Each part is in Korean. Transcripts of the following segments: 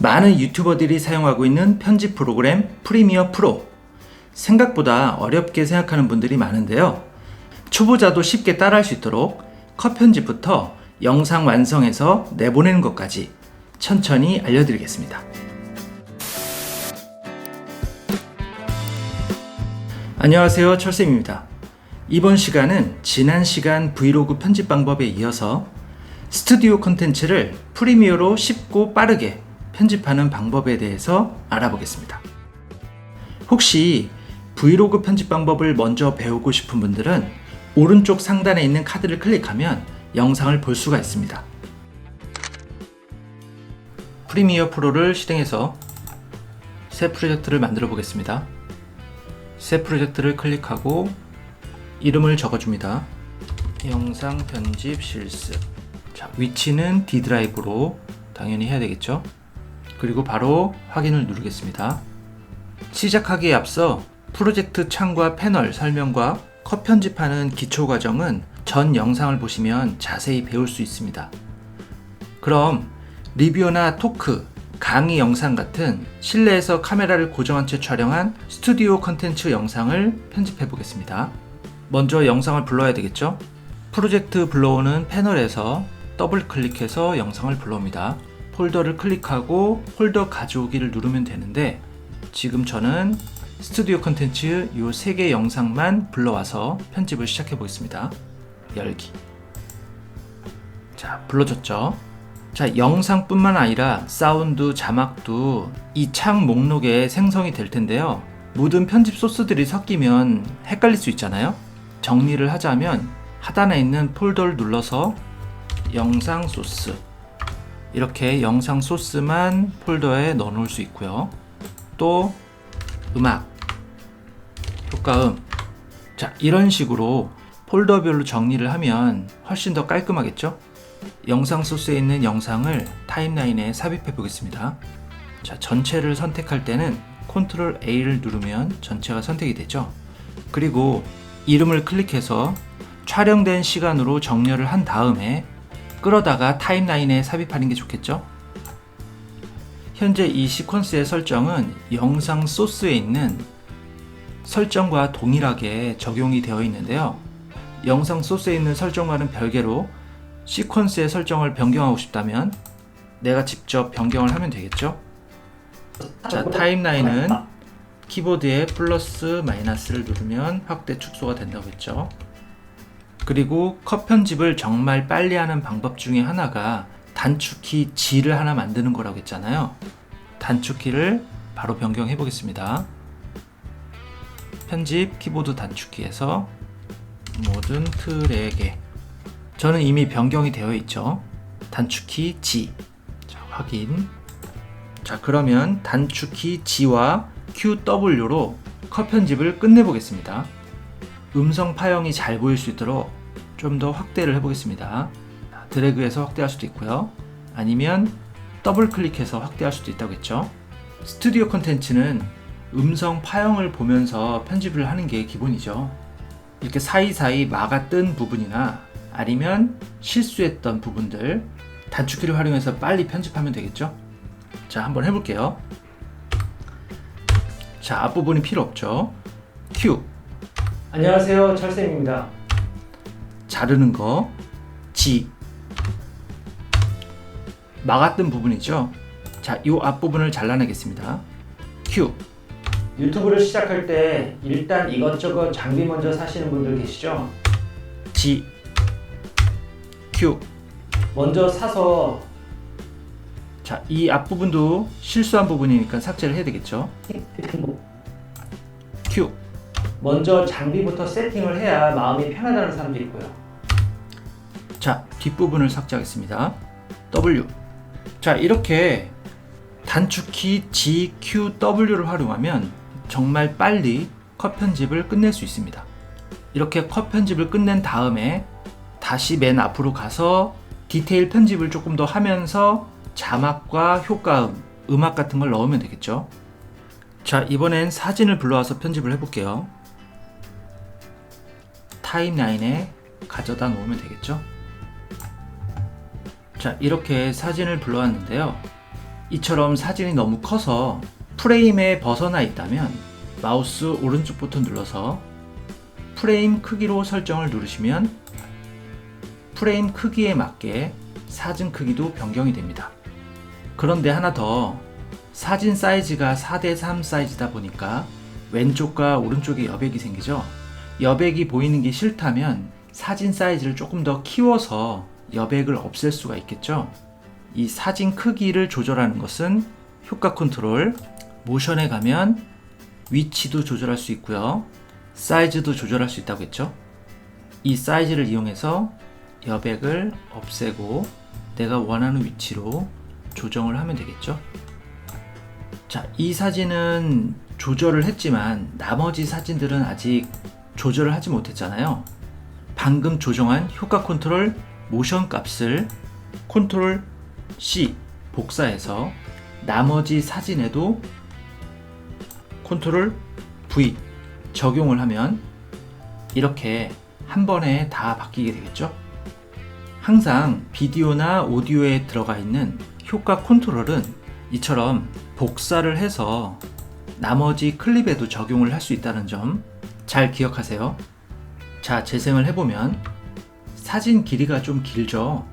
많은 유튜버들이 사용하고 있는 편집 프로그램 프리미어 프로. 생각보다 어렵게 생각하는 분들이 많은데요. 초보자도 쉽게 따라할 수 있도록 컷 편집부터 영상 완성해서 내보내는 것까지 천천히 알려드리겠습니다. 안녕하세요, 철쌤입니다. 이번 시간은 지난 시간 브이로그 편집 방법에 이어서 스튜디오 콘텐츠를 프리미어로 쉽고 빠르게 편집하는 방법에 대해서 알아보겠습니다. 혹시 브이로그 편집 방법을 먼저 배우고 싶은 분들은 오른쪽 상단에 있는 카드를 클릭하면 영상을 볼 수가 있습니다. 프리미어 프로를 실행해서 새 프로젝트를 만들어 보겠습니다. 새 프로젝트를 클릭하고 이름을 적어줍니다. 영상 편집 실습. 자, 위치는 D 드라이브로 당연히 해야 되겠죠. 그리고 바로 확인을 누르겠습니다. 시작하기에 앞서 프로젝트 창과 패널 설명과 컷 편집하는 기초 과정은 전 영상을 보시면 자세히 배울 수 있습니다. 그럼 리뷰나 토크, 강의 영상 같은 실내에서 카메라를 고정한 채 촬영한 스튜디오 컨텐츠 영상을 편집해 보겠습니다. 먼저 영상을 불러야 되겠죠? 프로젝트 불러오는 패널에서 더블 클릭해서 영상을 불러옵니다. 폴더를 클릭하고 폴더 가져오기를 누르면 되는데 지금 저는 스튜디오 컨텐츠 이 3개 영상만 불러와서 편집을 시작해 보겠습니다. 열기. 자, 불러줬죠? 자, 영상뿐만 아니라 사운드, 자막도 이 창 목록에 생성이 될 텐데요. 모든 편집 소스들이 섞이면 헷갈릴 수 있잖아요. 정리를 하자면 하단에 있는 폴더를 눌러서 영상 소스, 이렇게 영상 소스만 폴더에 넣어 놓을 수 있고요. 또 음악, 효과음, 자, 이런 식으로 폴더별로 정리를 하면 훨씬 더 깔끔하겠죠? 영상 소스에 있는 영상을 타임라인에 삽입해 보겠습니다. 자, 전체를 선택할 때는 Ctrl A를 누르면 전체가 선택이 되죠. 그리고 이름을 클릭해서 촬영된 시간으로 정렬을 한 다음에 끌어다가 타임라인에 삽입하는 게 좋겠죠? 현재 이 시퀀스의 설정은 영상 소스에 있는 설정과 동일하게 적용이 되어 있는데요. 영상 소스에 있는 설정과는 별개로 시퀀스의 설정을 변경하고 싶다면 내가 직접 변경을 하면 되겠죠? 자, 타임라인은 키보드에 플러스 마이너스를 누르면 확대 축소가 된다고 했죠. 그리고 컷 편집을 정말 빨리 하는 방법 중에 하나가 단축키 G를 하나 만드는 거라고 했잖아요. 단축키를 바로 변경해 보겠습니다. 편집 키보드 단축키에서 모든 틀에게, 저는 이미 변경이 되어 있죠. 단축키 G. 자, 확인. 자, 그러면 단축키 G와 QW로 컷 편집을 끝내 보겠습니다. 음성 파형이 잘 보일 수 있도록 좀 더 확대를 해보겠습니다. 드래그해서 확대할 수도 있고요. 아니면 더블 클릭해서 확대할 수도 있다고 했죠. 스튜디오 콘텐츠는 음성 파형을 보면서 편집을 하는 게 기본이죠. 이렇게 사이사이 막아 뜬 부분이나 아니면 실수했던 부분들 단축키를 활용해서 빨리 편집하면 되겠죠. 자, 한번 해볼게요. 자, 앞부분이 필요 없죠. Q. 안녕하세요, 철쌤입니다. 자르는 거. G. 막았던 부분이죠. 자, 이 앞부분을 잘라내겠습니다. Q. 유튜브를 시작할 때 일단 이것저것 장비 먼저 사시는 분들 계시죠? G. Q. 먼저 사서 자, 이 앞부분도 실수한 부분이니까 삭제를 해야 되겠죠. Q. 먼저 장비부터 세팅을 해야 마음이 편하다는 사람도 있고요. 자, 뒷부분을 삭제하겠습니다. W. 자, 이렇게 단축키 G, Q, W를 활용하면 정말 빨리 컷 편집을 끝낼 수 있습니다. 이렇게 컷 편집을 끝낸 다음에 다시 맨 앞으로 가서 디테일 편집을 조금 더 하면서 자막과 효과음, 음악 같은 걸 넣으면 되겠죠. 자, 이번엔 사진을 불러와서 편집을 해볼게요. 타임라인에 가져다 놓으면 되겠죠. 자, 이렇게 사진을 불러왔는데요. 이처럼 사진이 너무 커서 프레임에 벗어나 있다면 마우스 오른쪽 버튼 눌러서 프레임 크기로 설정을 누르시면 프레임 크기에 맞게 사진 크기도 변경이 됩니다. 그런데 하나 더, 사진 사이즈가 4:3 사이즈다 보니까 왼쪽과 오른쪽에 여백이 생기죠. 여백이 보이는 게 싫다면 사진 사이즈를 조금 더 키워서 여백을 없앨 수가 있겠죠. 이 사진 크기를 조절하는 것은 효과 컨트롤, 모션에 가면 위치도 조절할 수 있고요, 사이즈도 조절할 수 있다고 했죠. 이 사이즈를 이용해서 여백을 없애고 내가 원하는 위치로 조정을 하면 되겠죠. 자, 이 사진은 조절을 했지만 나머지 사진들은 아직 조절을 하지 못했잖아요. 방금 조정한 효과 컨트롤 모션 값을 컨트롤 C 복사해서 나머지 사진에도 컨트롤 V 적용을 하면 이렇게 한 번에 다 바뀌게 되겠죠. 항상 비디오나 오디오에 들어가 있는 효과 컨트롤은 이처럼 복사를 해서 나머지 클립에도 적용을 할 수 있다는 점 잘 기억하세요. 자, 재생을 해보면 사진 길이가 좀 길죠.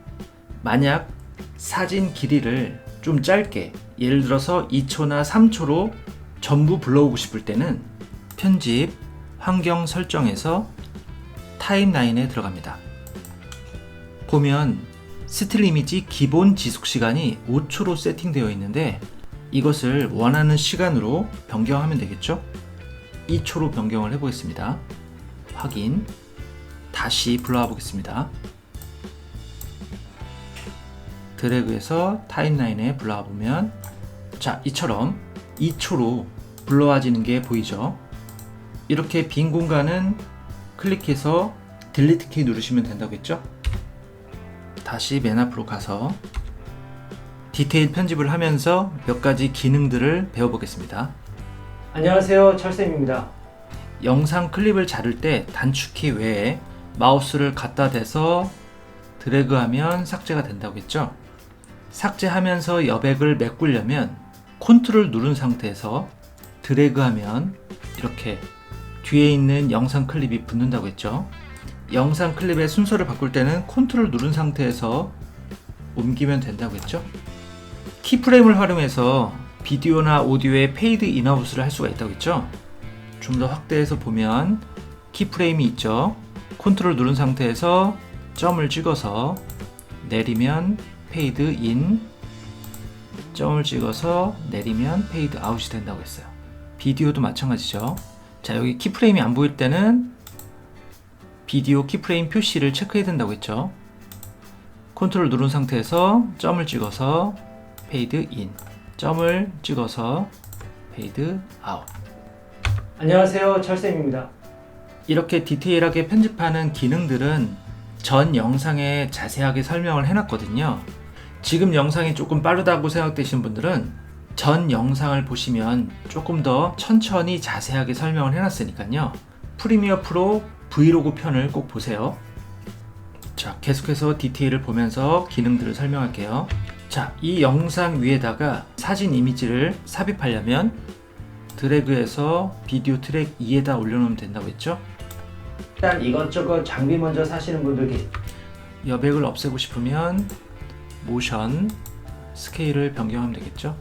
만약 사진 길이를 좀 짧게, 예를 들어서 2초나 3초로 전부 불러오고 싶을 때는 편집, 환경 설정에서 타임라인에 들어갑니다. 보면 스틸 이미지 기본 지속 시간이 5초로 세팅되어 있는데 이것을 원하는 시간으로 변경하면 되겠죠. 2초로 변경을 해보겠습니다. 확인, 다시 불러와 보겠습니다. 드래그해서 타임라인에 불러와 보면, 자, 이처럼 2초로 불러와지는 게 보이죠. 이렇게 빈 공간은 클릭해서 딜리트 키 누르시면 된다고 했죠. 다시 맨 앞으로 가서 디테일 편집을 하면서 몇 가지 기능들을 배워보겠습니다. 안녕하세요, 철쌤입니다. 영상 클립을 자를 때 단축키 외에 마우스를 갖다 대서 드래그하면 삭제가 된다고 했죠. 삭제하면서 여백을 메꾸려면 컨트롤 누른 상태에서 드래그하면 이렇게 뒤에 있는 영상 클립이 붙는다고 했죠. 영상 클립의 순서를 바꿀 때는 컨트롤 누른 상태에서 옮기면 된다고 했죠. 키프레임을 활용해서 비디오나 오디오의 페이드 인아웃을 할 수가 있다고 했죠. 좀 더 확대해서 보면 키프레임이 있죠. 컨트롤 누른 상태에서 점을 찍어서 내리면 페이드 인, 점을 찍어서 내리면 페이드 아웃이 된다고 했어요. 비디오도 마찬가지죠. 자, 여기 키프레임이 안 보일 때는 비디오 키프레임 표시를 체크해야 된다고 했죠. 컨트롤 누른 상태에서 점을 찍어서 페이드 인, 점을 찍어서 페이드 아웃. 안녕하세요, 철쌤입니다. 이렇게 디테일하게 편집하는 기능들은 전 영상에 자세하게 설명을 해놨거든요. 지금 영상이 조금 빠르다고 생각되시는 분들은 전 영상을 보시면 조금 더 천천히 자세하게 설명을 해놨으니까요. 프리미어 프로 브이로그 편을 꼭 보세요. 자, 계속해서 디테일을 보면서 기능들을 설명할게요. 자, 이 영상 위에다가 사진 이미지를 삽입하려면 드래그해서 비디오 트랙 2에다 올려놓으면 된다고 했죠. 일단 이것저것 장비 먼저 사시는 분들 여백을 없애고 싶으면 모션, 스케일을 변경하면 되겠죠.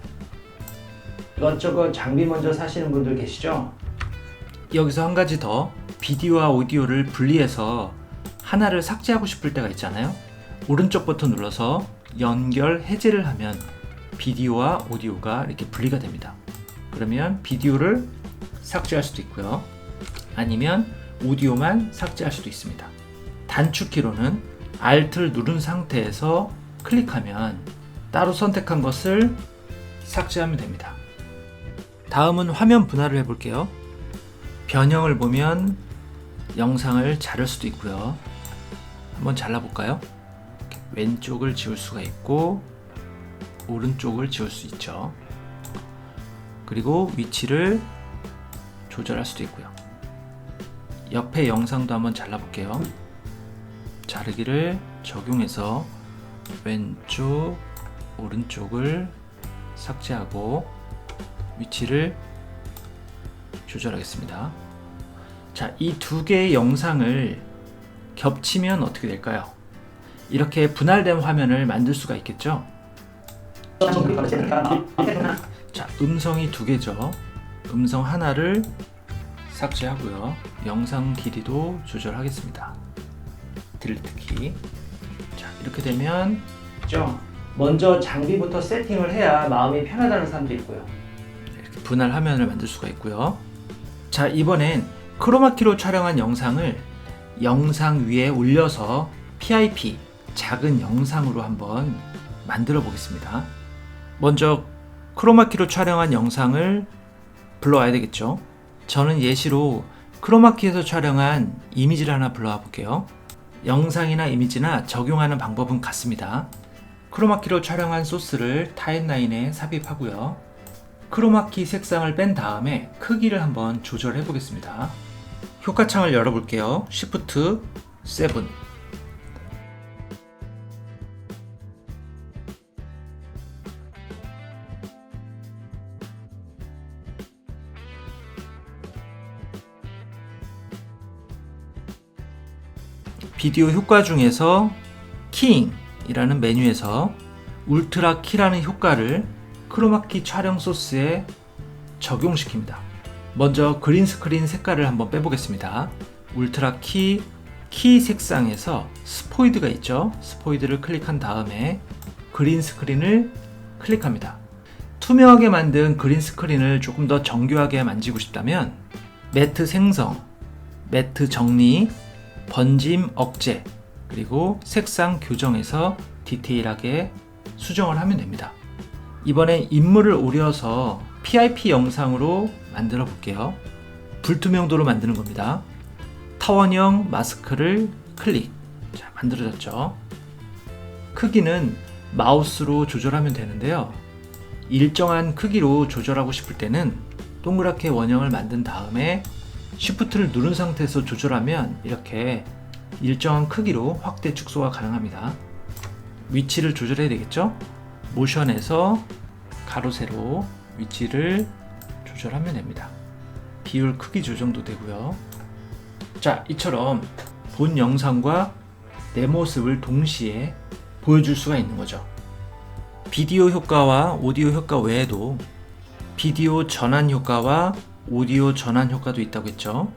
이것저것 장비 먼저 사시는 분들 계시죠? 여기서 한 가지 더, 비디오와 오디오를 분리해서 하나를 삭제하고 싶을 때가 있잖아요. 오른쪽 버튼 눌러서 연결 해제를 하면 비디오와 오디오가 이렇게 분리가 됩니다. 그러면 비디오를 삭제할 수도 있고요, 아니면 오디오만 삭제할 수도 있습니다. 단축키로는 Alt를 누른 상태에서 클릭하면 따로 선택한 것을 삭제하면 됩니다. 다음은 화면 분할을 해볼게요. 변형을 보면 영상을 자를 수도 있고요. 한번 잘라볼까요? 왼쪽을 지울 수가 있고 오른쪽을 지울 수 있죠. 그리고 위치를 조절할 수도 있고요. 옆에 영상도 한번 잘라볼게요. 자르기를 적용해서 왼쪽, 오른쪽을 삭제하고 위치를 조절하겠습니다. 자, 이 두 개의 영상을 겹치면 어떻게 될까요? 이렇게 분할된 화면을 만들 수가 있겠죠? 자, 음성이 두 개죠. 음성 하나를 삭제하고요. 영상 길이도 조절하겠습니다. 딜리트 키. 자, 이렇게 되면 먼저 장비부터 세팅을 해야 마음이 편하다는 사람도 있고요. 이렇게 분할 화면을 만들 수가 있고요. 자, 이번엔 크로마키로 촬영한 영상을 영상 위에 올려서 PIP 작은 영상으로 한번 만들어 보겠습니다. 먼저 크로마키로 촬영한 영상을 불러와야 되겠죠. 저는 예시로 크로마키에서 촬영한 이미지를 하나 불러와 볼게요. 영상이나 이미지나 적용하는 방법은 같습니다. 크로마키로 촬영한 소스를 타임라인에 삽입하고요. 크로마키 색상을 뺀 다음에 크기를 한번 조절해 보겠습니다. 효과창을 열어볼게요. Shift 7. 비디오 효과 중에서 키잉이라는 메뉴에서 울트라 키라는 효과를 크로마키 촬영 소스에 적용시킵니다. 먼저 그린 스크린 색깔을 한번 빼보겠습니다. 울트라 키 색상에서 스포이드가 있죠. 스포이드를 클릭한 다음에 그린 스크린을 클릭합니다. 투명하게 만든 그린 스크린을 조금 더 정교하게 만지고 싶다면 매트 생성, 매트 정리, 번짐 억제, 그리고 색상 교정에서 디테일하게 수정을 하면 됩니다. 이번에 인물을 오려서 PIP 영상으로 만들어 볼게요. 불투명도로 만드는 겁니다. 타원형 마스크를 클릭. 자, 만들어졌죠. 크기는 마우스로 조절하면 되는데요. 일정한 크기로 조절하고 싶을 때는 동그랗게 원형을 만든 다음에 Shift를 누른 상태에서 조절하면 이렇게 일정한 크기로 확대 축소가 가능합니다. 위치를 조절해야 되겠죠? 모션에서 가로 세로 위치를 조절하면 됩니다. 비율 크기 조정도 되고요. 자, 이처럼 본 영상과 내 모습을 동시에 보여줄 수가 있는 거죠. 비디오 효과와 오디오 효과 외에도 비디오 전환 효과와 오디오 전환 효과도 있다고 했죠.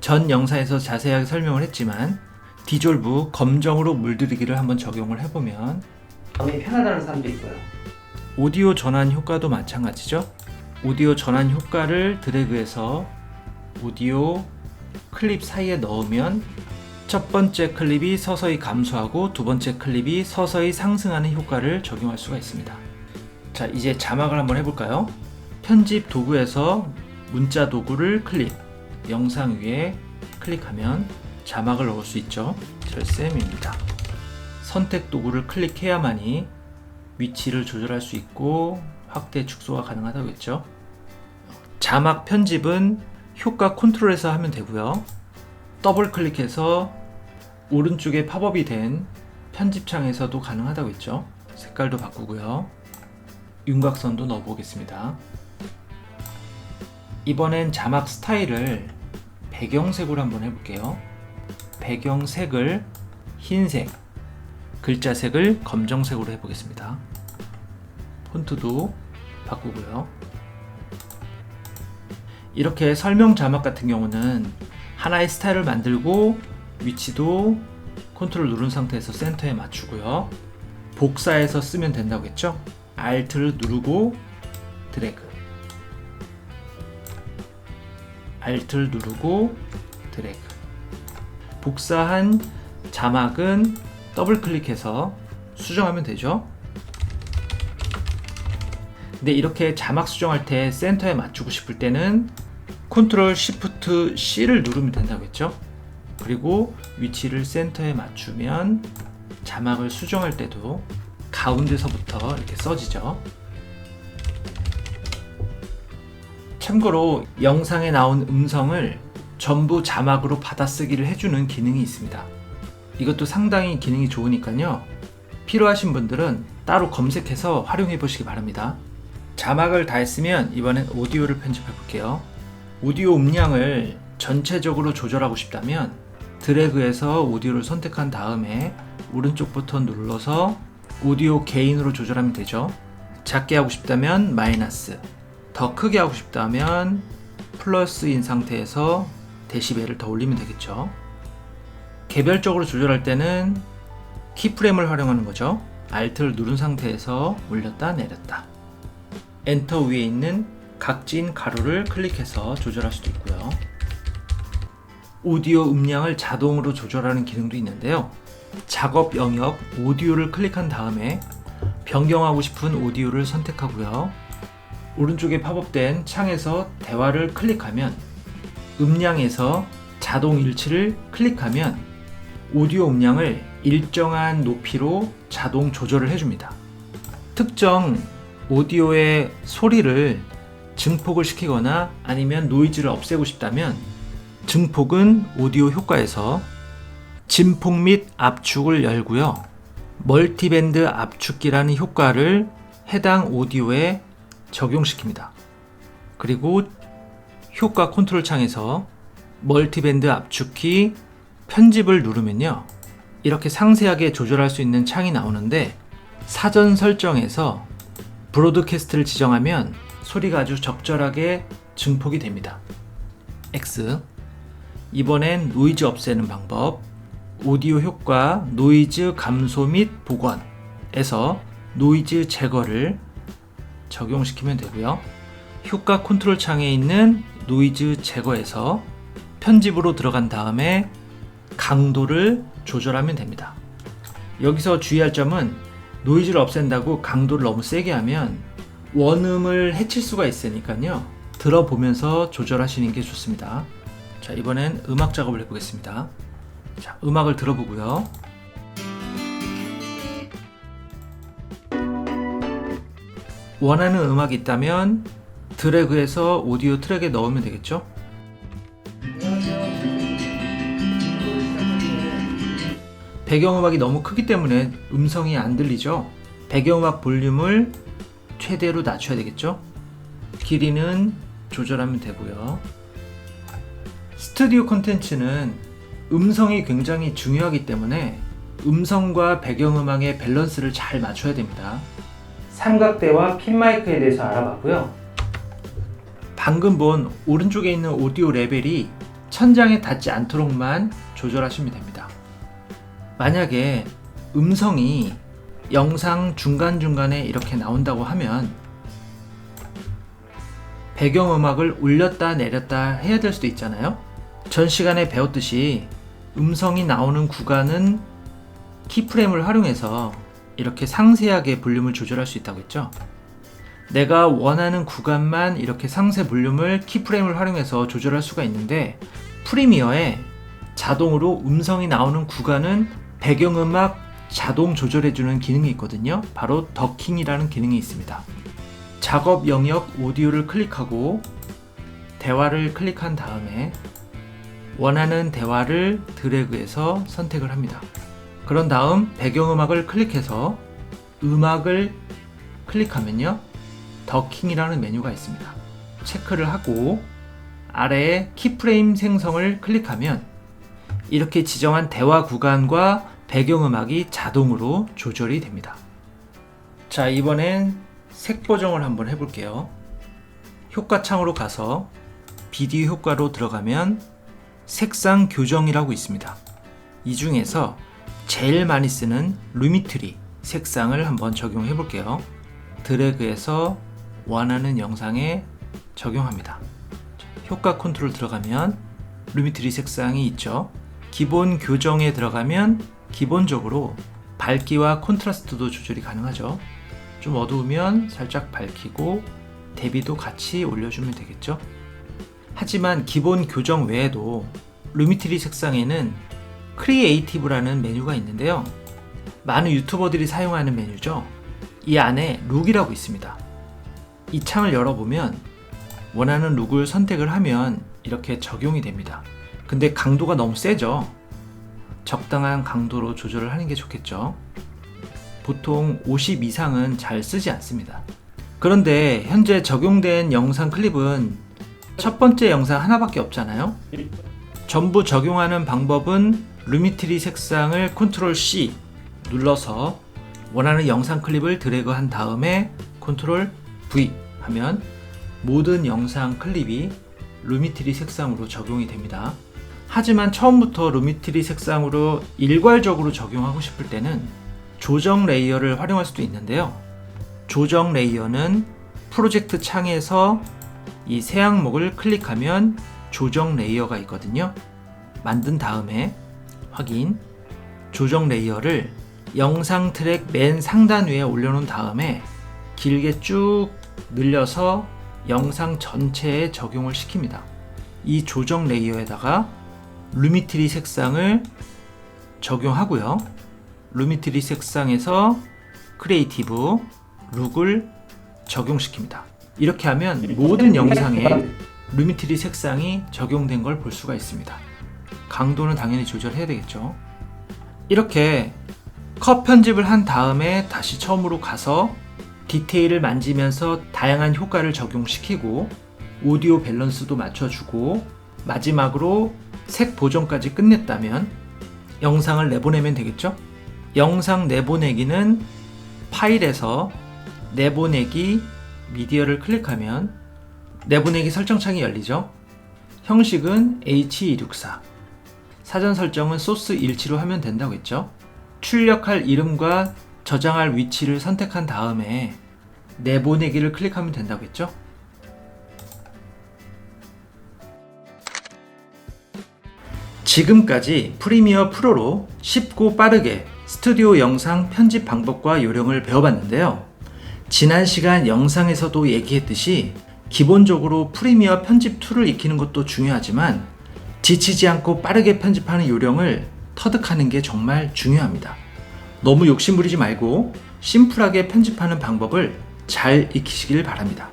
전 영상에서 자세하게 설명을 했지만 디졸브 검정으로 물들이기를 한번 적용을 해보면 마음이 편하다는 사람도 있고요. 오디오 전환 효과도 마찬가지죠. 오디오 전환 효과를 드래그해서 오디오 클립 사이에 넣으면 첫 번째 클립이 서서히 감소하고 두 번째 클립이 서서히 상승하는 효과를 적용할 수가 있습니다. 자, 이제 자막을 한번 해볼까요? 편집 도구에서 문자 도구를 클릭, 영상 위에 클릭하면 자막을 넣을 수 있죠. 절쌤입니다. 선택 도구를 클릭해야만이 위치를 조절할 수 있고 확대 축소가 가능하다고 했죠. 자막 편집은 효과 컨트롤에서 하면 되고요. 더블 클릭해서 오른쪽에 팝업이 된 편집창에서도 가능하다고 했죠. 색깔도 바꾸고요. 윤곽선도 넣어 보겠습니다. 이번엔 자막 스타일을 배경색으로 한번 해볼게요. 배경색을 흰색, 글자색을 검정색으로 해보겠습니다. 폰트도 바꾸고요. 이렇게 설명 자막 같은 경우는 하나의 스타일을 만들고 위치도 컨트롤 누른 상태에서 센터에 맞추고요. 복사해서 쓰면 된다고 했죠? Alt를 누르고 드래그, Alt를 누르고 드래그. 복사한 자막은 더블 클릭해서 수정하면 되죠. 근데 이렇게 자막 수정할 때 센터에 맞추고 싶을 때는 Ctrl Shift C를 누르면 된다고 했죠. 그리고 위치를 센터에 맞추면 자막을 수정할 때도 가운데서부터 이렇게 써지죠. 참고로 영상에 나온 음성을 전부 자막으로 받아쓰기를 해주는 기능이 있습니다. 이것도 상당히 기능이 좋으니까요. 필요하신 분들은 따로 검색해서 활용해 보시기 바랍니다. 자막을 다 했으면 이번엔 오디오를 편집해 볼게요. 오디오 음량을 전체적으로 조절하고 싶다면 드래그해서 오디오를 선택한 다음에 오른쪽 버튼 눌러서 오디오 게인으로 조절하면 되죠. 작게 하고 싶다면 마이너스, 더 크게 하고 싶다면 플러스인 상태에서 데시벨을 더 올리면 되겠죠. 개별적으로 조절할 때는 키프레임을 활용하는 거죠. Alt를 누른 상태에서 올렸다 내렸다. 엔터 위에 있는 각진 가로를 클릭해서 조절할 수도 있고요. 오디오 음량을 자동으로 조절하는 기능도 있는데요. 작업 영역 오디오를 클릭한 다음에 변경하고 싶은 오디오를 선택하고요. 오른쪽에 팝업된 창에서 대화를 클릭하면 음량에서 자동 일치를 클릭하면 오디오 음량을 일정한 높이로 자동 조절을 해줍니다. 특정 오디오의 소리를 증폭을 시키거나 아니면 노이즈를 없애고 싶다면 증폭은 오디오 효과에서 진폭 및 압축을 열고요. 멀티밴드 압축기라는 효과를 해당 오디오에 적용시킵니다. 그리고 효과 컨트롤 창에서 멀티밴드 압축키 편집을 누르면요. 이렇게 상세하게 조절할 수 있는 창이 나오는데 사전 설정에서 브로드캐스트를 지정하면 소리가 아주 적절하게 증폭이 됩니다. X. 이번엔 노이즈 없애는 방법. 오디오 효과 노이즈 감소 및 복원에서 노이즈 제거를 적용시키면 되고요. 효과 컨트롤 창에 있는 노이즈 제거에서 편집으로 들어간 다음에 강도를 조절하면 됩니다. 여기서 주의할 점은 노이즈를 없앤다고 강도를 너무 세게 하면 원음을 해칠 수가 있으니까요. 들어보면서 조절하시는 게 좋습니다. 자, 이번엔 음악 작업을 해보겠습니다. 자, 음악을 들어보고요. 원하는 음악이 있다면 드래그해서 오디오 트랙에 넣으면 되겠죠? 배경음악이 너무 크기 때문에 음성이 안 들리죠? 배경음악 볼륨을 최대로 낮춰야 되겠죠? 길이는 조절하면 되고요. 스튜디오 콘텐츠는 음성이 굉장히 중요하기 때문에 음성과 배경음악의 밸런스를 잘 맞춰야 됩니다. 삼각대와 핀마이크에 대해서 알아봤고요. 방금 본 오른쪽에 있는 오디오 레벨이 천장에 닿지 않도록만 조절하시면 됩니다. 만약에 음성이 영상 중간중간에 이렇게 나온다고 하면 배경음악을 올렸다 내렸다 해야 될 수도 있잖아요. 전 시간에 배웠듯이 음성이 나오는 구간은 키프레임을 활용해서 이렇게 상세하게 볼륨을 조절할 수 있다고 했죠. 내가 원하는 구간만 이렇게 상세 볼륨을 키프레임을 활용해서 조절할 수가 있는데 프리미어에 자동으로 음성이 나오는 구간은 배경음악 자동 조절해주는 기능이 있거든요. 바로 더킹이라는 기능이 있습니다. 작업 영역 오디오를 클릭하고 대화를 클릭한 다음에 원하는 대화를 드래그해서 선택을 합니다. 그런 다음 배경음악을 클릭해서 음악을 클릭하면요. 더킹이라는 메뉴가 있습니다. 체크를 하고 아래에 키프레임 생성을 클릭하면 이렇게 지정한 대화 구간과 배경음악이 자동으로 조절이 됩니다. 자, 이번엔 색 보정을 한번 해볼게요. 효과 창으로 가서 비디오 효과로 들어가면 색상 교정이라고 있습니다. 이 중에서 제일 많이 쓰는 루미트리 색상을 한번 적용해 볼게요. 드래그해서 원하는 영상에 적용합니다. 효과 컨트롤 들어가면 루미트리 색상이 있죠. 기본 교정에 들어가면 기본적으로 밝기와 콘트라스트도 조절이 가능하죠. 좀 어두우면 살짝 밝히고 대비도 같이 올려주면 되겠죠. 하지만 기본 교정 외에도 루미트리 색상에는 크리에이티브라는 메뉴가 있는데요. 많은 유튜버들이 사용하는 메뉴죠. 이 안에 룩이라고 있습니다. 이 창을 열어보면 원하는 룩을 선택을 하면 이렇게 적용이 됩니다. 근데 강도가 너무 세죠. 적당한 강도로 조절을 하는 게 좋겠죠. 보통 50 이상은 잘 쓰지 않습니다. 그런데 현재 적용된 영상 클립은 첫 번째 영상 하나밖에 없잖아요. 전부 적용하는 방법은 루미트리 색상을 컨트롤 C 눌러서 원하는 영상 클립을 드래그 한 다음에 컨트롤 V 하면 모든 영상 클립이 루미트리 색상으로 적용이 됩니다. 하지만 처음부터 루미트리 색상으로 일괄적으로 적용하고 싶을 때는 조정 레이어를 활용할 수도 있는데요. 조정 레이어는 프로젝트 창에서 이 새 항목을 클릭하면 조정 레이어가 있거든요. 만든 다음에 확인, 조정 레이어를 영상 트랙 맨 상단 위에 올려놓은 다음에 길게 쭉 늘려서 영상 전체에 적용을 시킵니다. 이 조정 레이어에다가 루미트리 색상을 적용하고요. 루미트리 색상에서 크리에이티브 룩을 적용시킵니다. 이렇게 하면 모든 영상에 루미트리 색상이 적용된 걸 볼 수가 있습니다. 강도는 당연히 조절해야 되겠죠. 이렇게 컷 편집을 한 다음에 다시 처음으로 가서 디테일을 만지면서 다양한 효과를 적용시키고 오디오 밸런스도 맞춰주고 마지막으로 색 보정까지 끝냈다면 영상을 내보내면 되겠죠? 영상 내보내기는 파일에서 내보내기 미디어를 클릭하면 내보내기 설정창이 열리죠. 형식은 H264, 사전 설정은 소스 일치로 하면 된다고 했죠. 출력할 이름과 저장할 위치를 선택한 다음에 내보내기를 클릭하면 된다고 했죠. 지금까지 프리미어 프로로 쉽고 빠르게 스튜디오 영상 편집 방법과 요령을 배워봤는데요. 지난 시간 영상에서도 얘기했듯이 기본적으로 프리미어 편집 툴을 익히는 것도 중요하지만 지치지 않고 빠르게 편집하는 요령을 터득하는 게 정말 중요합니다. 너무 욕심부리지 말고 심플하게 편집하는 방법을 잘 익히시길 바랍니다.